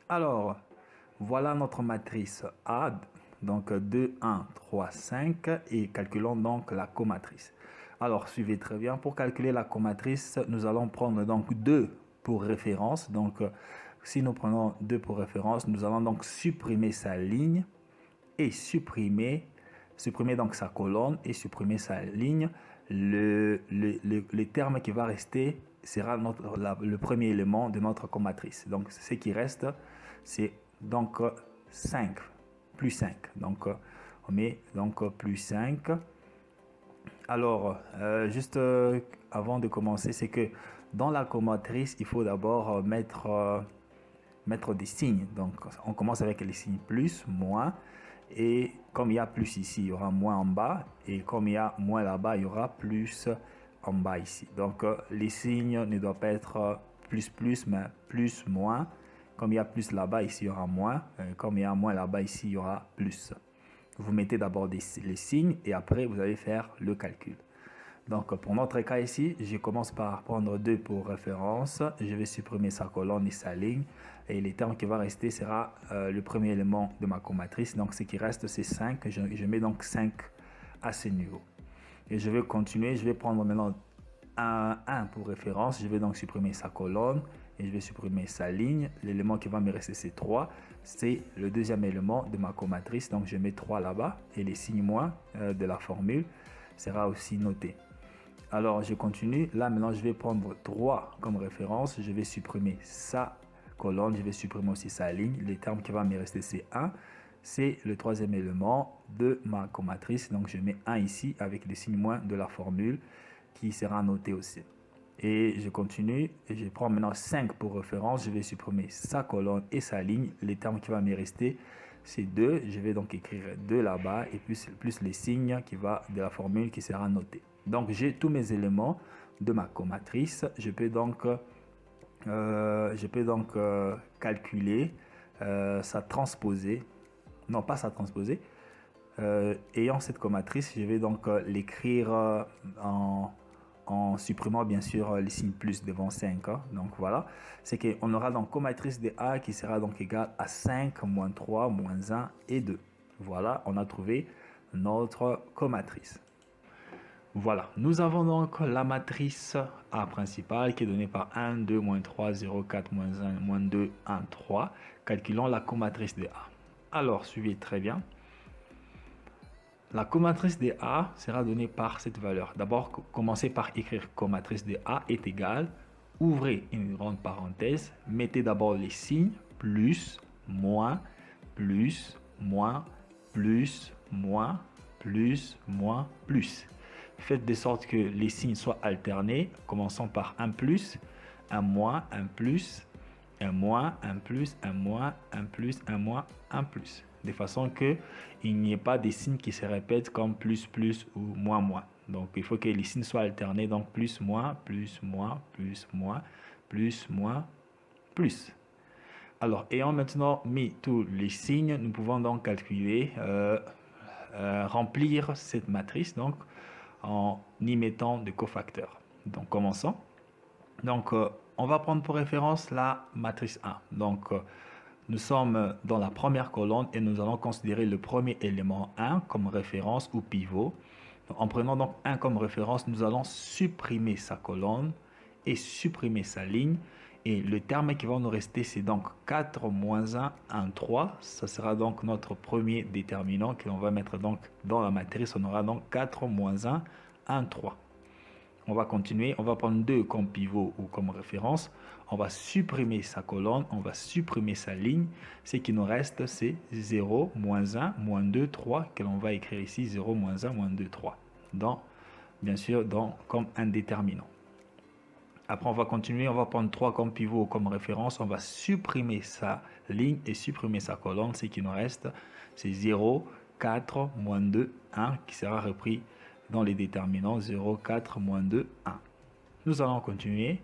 Alors, voilà notre matrice A, donc 2, 1, 3, 5, et calculons donc la comatrice. Alors, suivez très bien. Pour calculer la comatrice, nous allons prendre donc 2 pour référence. Donc, si nous prenons 2 pour référence, nous allons donc supprimer sa ligne et supprimer donc sa colonne et supprimer sa ligne. Le terme qui va rester sera le premier élément de notre comatrice. Donc, ce qui reste, c'est donc 5, plus 5. Donc, on met donc plus 5. Alors, juste avant de commencer, c'est que dans la comatrice, il faut d'abord mettre des signes. Donc, on commence avec les signes plus, moins. Et comme il y a plus ici, il y aura moins en bas. Et comme il y a moins là-bas, il y aura plus en bas ici. Donc, les signes ne doivent pas être plus, mais plus, moins. Comme il y a plus là-bas, ici, il y aura moins. Comme il y a moins là-bas, ici, il y aura plus. Vous mettez d'abord les signes et après, vous allez faire le calcul. Donc, pour notre cas ici, je commence par prendre 2 pour référence. Je vais supprimer sa colonne et sa ligne. Et les termes qui vont rester sera le premier élément de ma comatrice. Donc, ce qui reste, c'est 5. Je mets donc 5 à ce niveau. Et je vais continuer. Je vais prendre maintenant 1 pour référence. Je vais donc supprimer sa colonne et je vais supprimer sa ligne. L'élément qui va me rester, c'est 3. C'est le deuxième élément de ma comatrice. Donc, je mets 3 là-bas. Et les signes moins de la formule sera aussi noté. Alors, je continue. Là, maintenant, je vais prendre 3 comme référence. Je vais supprimer sa colonne. Je vais supprimer aussi sa ligne. Le terme qui va me rester, c'est 1. C'est le troisième élément de ma comatrice. Donc, je mets 1 ici avec les signes moins de la formule qui sera noté aussi. Et je continue. Et je prends maintenant 5 pour référence. Je vais supprimer sa colonne et sa ligne. Les termes qui va me rester, c'est 2. Je vais donc écrire 2 là-bas et plus les signes qui va de la formule qui sera noté. Donc, j'ai tous mes éléments de ma comatrice. Je peux donc calculer sa transposée. Non, pas sa transposée. Ayant cette comatrice, je vais donc l'écrire en supprimant bien sûr les signes plus devant 5. Hein. Donc voilà, c'est qu'on aura donc comatrice de A qui sera donc égale à 5, moins 3, moins 1 et 2. Voilà, on a trouvé notre comatrice. Voilà, nous avons donc la matrice A principale qui est donnée par 1, 2, moins 3, 0, 4, moins 1, moins 2, 1, 3. Calculons la comatrice de A. Alors, suivez très bien. La comatrice de A sera donnée par cette valeur. D'abord, commencez par écrire comatrice de A est égale. Ouvrez une grande parenthèse. Mettez d'abord les signes plus, moins, plus, moins, plus, moins, plus, moins, plus. Faites de sorte que les signes soient alternés. Commençons par un plus, un moins, un plus, un moins, un plus, un moins, un plus, un moins, un plus. De façon qu'il n'y ait pas des signes qui se répètent comme plus, plus ou moins, moins. Donc, il faut que les signes soient alternés. Donc, plus, moins, plus, moins, plus, moins, plus, moins, plus. Alors, ayant maintenant mis tous les signes, nous pouvons donc calculer, remplir cette matrice donc, en y mettant des cofacteurs. Donc, commençons. Donc, on va prendre pour référence la matrice A. Donc, nous sommes dans la première colonne et nous allons considérer le premier élément 1 comme référence ou pivot. Donc, en prenant donc 1 comme référence, nous allons supprimer sa colonne et supprimer sa ligne. Et le terme qui va nous rester, c'est donc 4 moins 1, 1, 3. Ça sera donc notre premier déterminant que l'on va mettre donc dans la matrice. On aura donc 4 moins 1, 1, 3. On va continuer, on va prendre 2 comme pivot ou comme référence. On va supprimer sa colonne, on va supprimer sa ligne. Ce qui nous reste, c'est 0, moins 1, moins 2, 3, que l'on va écrire ici, 0, moins 1, moins 2, 3. Bien sûr, comme un déterminant. Après, on va continuer, on va prendre 3 comme pivot ou comme référence. On va supprimer sa ligne et supprimer sa colonne. Ce qui nous reste, c'est 0, 4, moins 2, 1, qui sera repris dans les déterminants 0, 4, moins 2, 1. Nous allons continuer.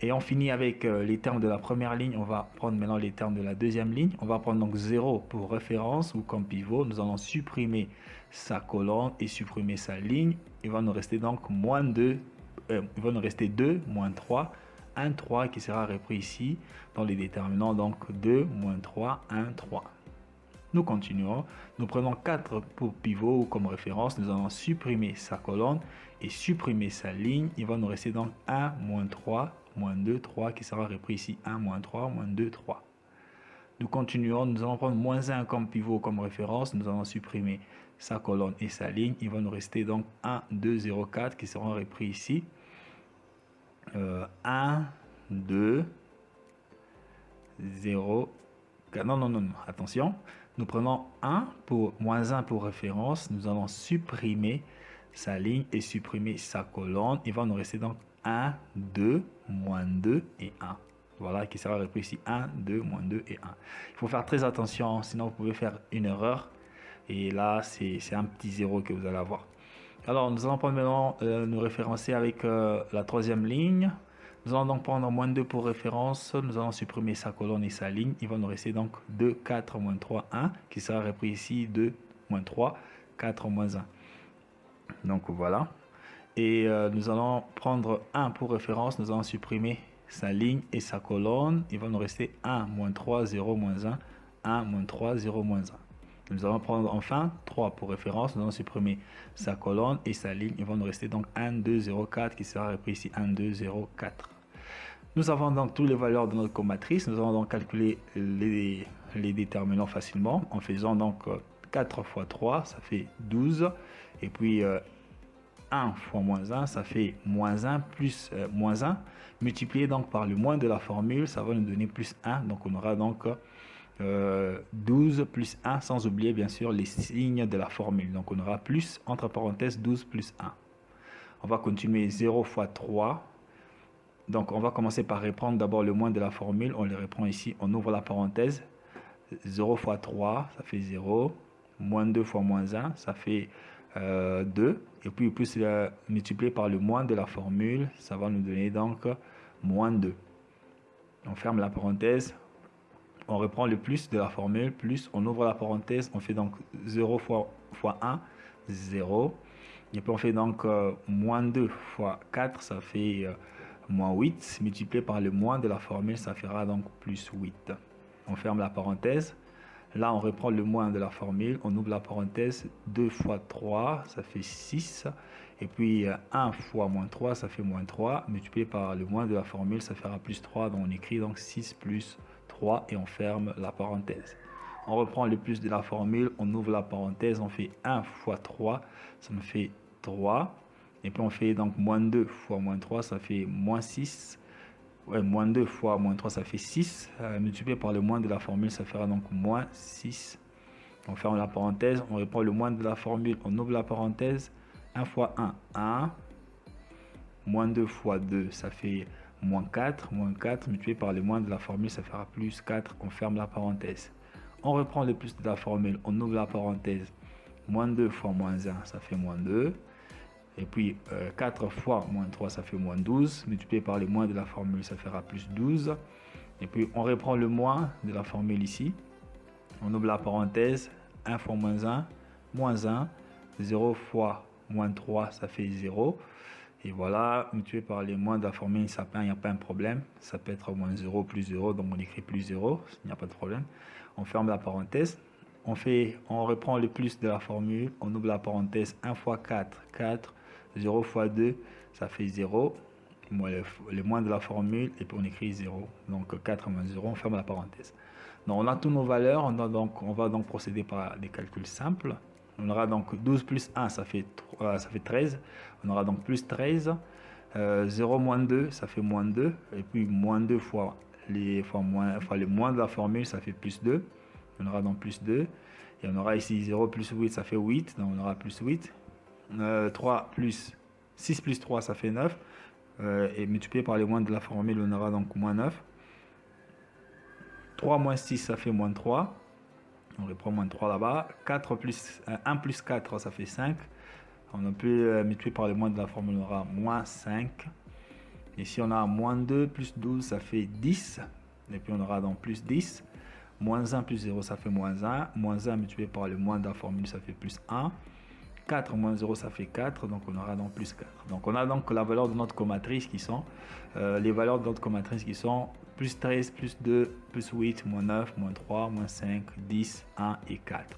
Et on finit avec les termes de la première ligne. On va prendre maintenant les termes de la deuxième ligne. On va prendre donc 0 pour référence ou comme pivot. Nous allons supprimer sa colonne et supprimer sa ligne. Il va nous rester donc moins 2. Il va nous rester 2, moins 3, 1, 3 qui sera repris ici dans les déterminants. Donc 2, moins 3, 1, 3. Nous continuons. Nous prenons 4 pour pivot comme référence. Nous allons supprimer sa colonne et supprimer sa ligne. Il va nous rester donc 1, moins 3, moins 2, 3 qui sera repris ici. 1, moins 3, moins 2, 3. Nous continuons. Nous allons prendre moins 1 comme pivot comme référence. Nous allons supprimer sa colonne et sa ligne. Il va nous rester donc 1, 2, 0, 4 qui seront repris ici. 1, 2, 0, 4. Non. Attention. Nous prenons 1 pour moins 1 pour référence. Nous allons supprimer sa ligne et supprimer sa colonne. Il va nous rester donc 1, 2, moins 2 et 1. Voilà, qui sera repris ici 1, 2, moins 2 et 1. Il faut faire très attention, sinon vous pouvez faire une erreur. Et là, c'est un petit 0 que vous allez avoir. Alors, nous allons prendre maintenant nous référencer avec la troisième ligne. Nous allons donc prendre moins 2 pour référence. Nous allons supprimer sa colonne et sa ligne. Il va nous rester donc 2, 4, moins 3, 1, qui sera repris ici 2, moins 3, 4, moins 1. Donc voilà. Et nous allons prendre 1 pour référence. Nous allons supprimer sa ligne et sa colonne. Il va nous rester 1, moins 3, 0, moins 1, 1, moins 3, 0, moins 1. Nous allons prendre enfin 3 pour référence. Nous allons supprimer sa colonne et sa ligne. Il va nous rester donc 1, 2, 0, 4 qui sera repris ici 1, 2, 0, 4. Nous avons donc toutes les valeurs de notre comatrice. Nous allons donc calculer les déterminants facilement en faisant donc 4 fois 3, ça fait 12. Et puis 1 fois moins 1, ça fait moins 1 plus moins 1. Multiplié donc par le moins de la formule, ça va nous donner plus 1. Donc on aura donc 12 plus 1, sans oublier bien sûr les signes de la formule. Donc on aura plus, entre parenthèses, 12 plus 1. On va continuer 0 fois 3. Donc on va commencer par reprendre d'abord le moins de la formule. On le reprend ici, on ouvre la parenthèse. 0 fois 3, ça fait 0. Moins 2 fois moins 1, ça fait 2. Et puis plus multiplié par le moins de la formule, ça va nous donner donc moins 2. On ferme la parenthèse. On reprend le plus de la formule, plus on ouvre la parenthèse, on fait donc 0 fois 1, 0. Et puis on fait donc moins 2 fois 4, ça fait moins 8. Multiplié par le moins de la formule, ça fera donc plus 8. On ferme la parenthèse. Là, on reprend le moins de la formule, on ouvre la parenthèse. 2 fois 3, ça fait 6. Et puis 1 fois moins 3, ça fait moins 3. Multiplié par le moins de la formule, ça fera plus 3. Donc on écrit donc 6 plus 3 et on ferme la parenthèse. On reprend le plus de la formule, on ouvre la parenthèse, on fait 1 fois 3, ça me fait 3. Et puis on fait donc moins 2 fois moins 3, ça fait moins 6. Ouais, moins 2 fois moins 3, ça fait 6. Multiplié par le moins de la formule, ça fera donc moins 6. On ferme la parenthèse, on reprend le moins de la formule, on ouvre la parenthèse. 1 fois 1, 1. Moins 2 fois 2, ça fait moins 4. Moins 4 multiplié par le moins de la formule, ça fera plus 4. On ferme la parenthèse. On reprend le plus de la formule, on ouvre la parenthèse. Moins 2 fois moins 1, ça fait moins 2. Et puis 4 fois moins 3, ça fait moins 12. Multiplié par le moins de la formule, ça fera plus 12. Et puis on reprend le moins de la formule ici. On ouvre la parenthèse. 1 fois moins 1. 0 fois moins 3, ça fait 0. Et voilà, multiplié par les moins de la formule, il n'y a pas un problème. Ça peut être moins 0, plus 0, donc on écrit plus 0, il n'y a pas de problème. On ferme la parenthèse. On reprend le plus de la formule, on ouvre la parenthèse. 1 fois 4, 4. 0 fois 2, ça fait 0. Le moins de la formule, et puis on écrit 0. Donc 4 moins 0, on ferme la parenthèse. Donc on a toutes nos valeurs, on va donc procéder par des calculs simples. On aura donc 12 plus 1, ça fait 13. On aura donc plus 13. 0 moins 2, ça fait moins 2. Et puis moins 2 fois le moins de la formule, ça fait plus 2. On aura donc plus 2. Et on aura ici 0 plus 8, ça fait 8. Donc on aura plus 8. 6 plus 3, ça fait 9. Et multiplié par le moins de la formule, on aura donc moins 9. 3 moins 6, ça fait moins 3. On reprend moins 3 là-bas. 1 plus 4, ça fait 5. On a pu multiplier par le moins de la formule, on aura moins 5. Ici, on a moins 2 plus 12, ça fait 10. Et puis, on aura donc plus 10. Moins 1 plus 0, ça fait moins 1. Moins 1 multiplié par le moins de la formule, ça fait plus 1. 4 moins 0, ça fait 4, donc on aura donc plus 4. Donc on a donc la valeur de notre comatrice qui sont, les valeurs de notre comatrice qui sont plus 13, plus 2, plus 8, moins 9, moins 3, moins 5, 10, 1 et 4.